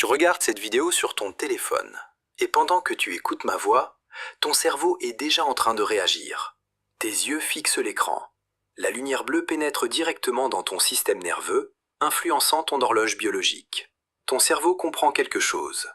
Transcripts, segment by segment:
Tu regardes cette vidéo sur ton téléphone, et pendant que tu écoutes ma voix, ton cerveau est déjà en train de réagir. Tes yeux fixent l'écran. La lumière bleue pénètre directement dans ton système nerveux, influençant ton horloge biologique. Ton cerveau comprend quelque chose.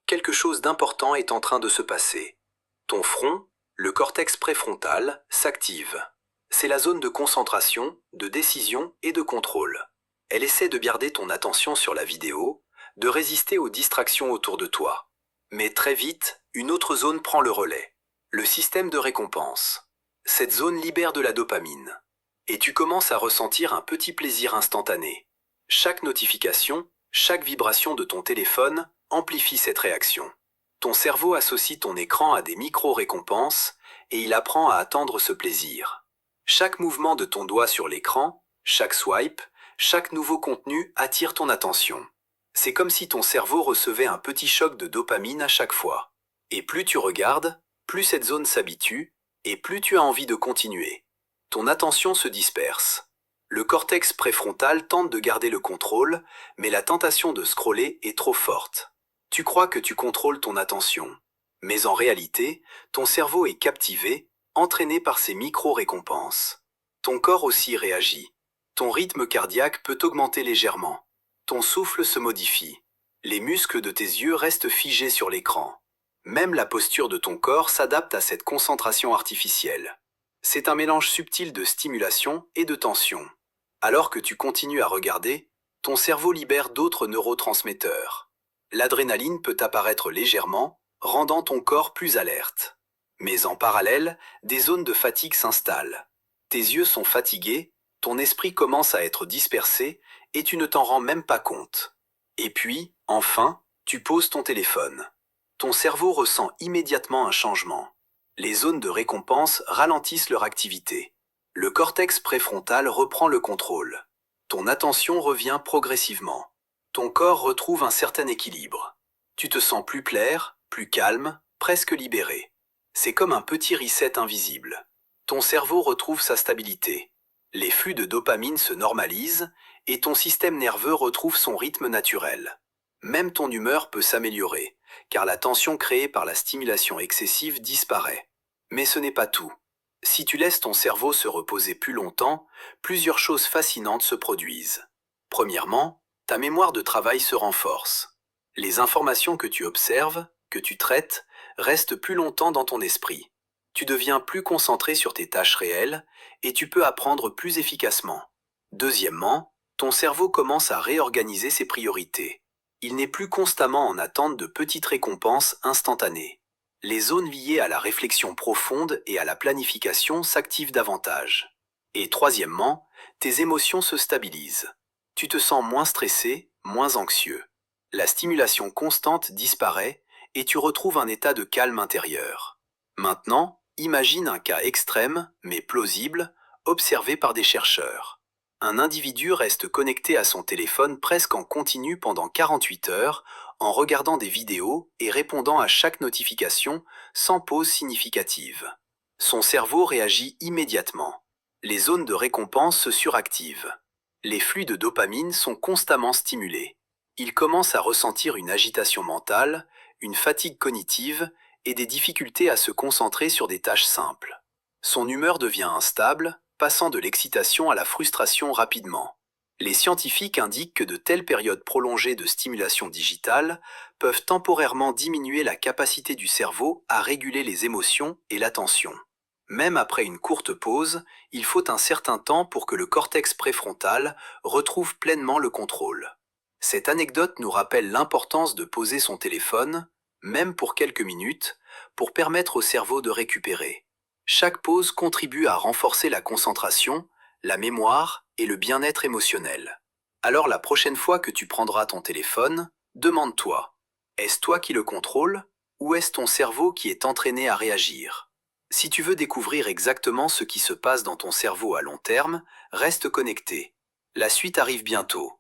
Quelque chose d'important est en train de se passer. Ton front, le cortex préfrontal, s'active. C'est la zone de concentration, de décision et de contrôle. Elle essaie de garder ton attention sur la vidéo, de résister aux distractions autour de toi. Mais très vite, une autre zone prend le relais. Le système de récompense. Cette zone libère de la dopamine. Et tu commences à ressentir un petit plaisir instantané. Chaque notification, chaque vibration de ton téléphone amplifie cette réaction. Ton cerveau associe ton écran à des micro-récompenses et il apprend à attendre ce plaisir. Chaque mouvement de ton doigt sur l'écran, chaque swipe, chaque nouveau contenu attire ton attention. C'est comme si ton cerveau recevait un petit choc de dopamine à chaque fois. Et plus tu regardes, plus cette zone s'habitue et plus tu as envie de continuer. Ton attention se disperse. Le cortex préfrontal tente de garder le contrôle, mais la tentation de scroller est trop forte. Tu crois que tu contrôles ton attention. Mais en réalité, ton cerveau est captivé, entraîné par ces micro-récompenses. Ton corps aussi réagit. Ton rythme cardiaque peut augmenter légèrement. Ton souffle se modifie. Les muscles de tes yeux restent figés sur l'écran. Même la posture de ton corps s'adapte à cette concentration artificielle. C'est un mélange subtil de stimulation et de tension. Alors que tu continues à regarder, ton cerveau libère d'autres neurotransmetteurs. L'adrénaline peut apparaître légèrement, rendant ton corps plus alerte. Mais en parallèle, des zones de fatigue s'installent. Tes yeux sont fatigués, ton esprit commence à être dispersé et tu ne t'en rends même pas compte. Et puis, enfin, tu poses ton téléphone. Ton cerveau ressent immédiatement un changement. Les zones de récompense ralentissent leur activité. Le cortex préfrontal reprend le contrôle. Ton attention revient progressivement. Ton corps retrouve un certain équilibre. Tu te sens plus clair, plus calme, presque libéré. C'est comme un petit reset invisible. Ton cerveau retrouve sa stabilité. Les flux de dopamine se normalisent et ton système nerveux retrouve son rythme naturel. Même ton humeur peut s'améliorer, car la tension créée par la stimulation excessive disparaît. Mais ce n'est pas tout. Si tu laisses ton cerveau se reposer plus longtemps, plusieurs choses fascinantes se produisent. Premièrement, ta mémoire de travail se renforce. Les informations que tu observes, que tu traites, restent plus longtemps dans ton esprit. Tu deviens plus concentré sur tes tâches réelles et tu peux apprendre plus efficacement. Deuxièmement, ton cerveau commence à réorganiser ses priorités. Il n'est plus constamment en attente de petites récompenses instantanées. Les zones liées à la réflexion profonde et à la planification s'activent davantage. Et troisièmement, tes émotions se stabilisent. Tu te sens moins stressé, moins anxieux. La stimulation constante disparaît et tu retrouves un état de calme intérieur. Maintenant, imagine un cas extrême, mais plausible, observé par des chercheurs. Un individu reste connecté à son téléphone presque en continu pendant 48 heures, en regardant des vidéos et répondant à chaque notification sans pause significative. Son cerveau réagit immédiatement. Les zones de récompense se suractivent. Les flux de dopamine sont constamment stimulés. Il commence à ressentir une agitation mentale, une fatigue cognitive et des difficultés à se concentrer sur des tâches simples. Son humeur devient instable, passant de l'excitation à la frustration rapidement. Les scientifiques indiquent que de telles périodes prolongées de stimulation digitale peuvent temporairement diminuer la capacité du cerveau à réguler les émotions et l'attention. Même après une courte pause, il faut un certain temps pour que le cortex préfrontal retrouve pleinement le contrôle. Cette anecdote nous rappelle l'importance de poser son téléphone, même pour quelques minutes, pour permettre au cerveau de récupérer. Chaque pause contribue à renforcer la concentration, la mémoire et le bien-être émotionnel. Alors la prochaine fois que tu prendras ton téléphone, demande-toi, est-ce toi qui le contrôle ou est-ce ton cerveau qui est entraîné à réagir? Si tu veux découvrir exactement ce qui se passe dans ton cerveau à long terme, reste connecté. La suite arrive bientôt.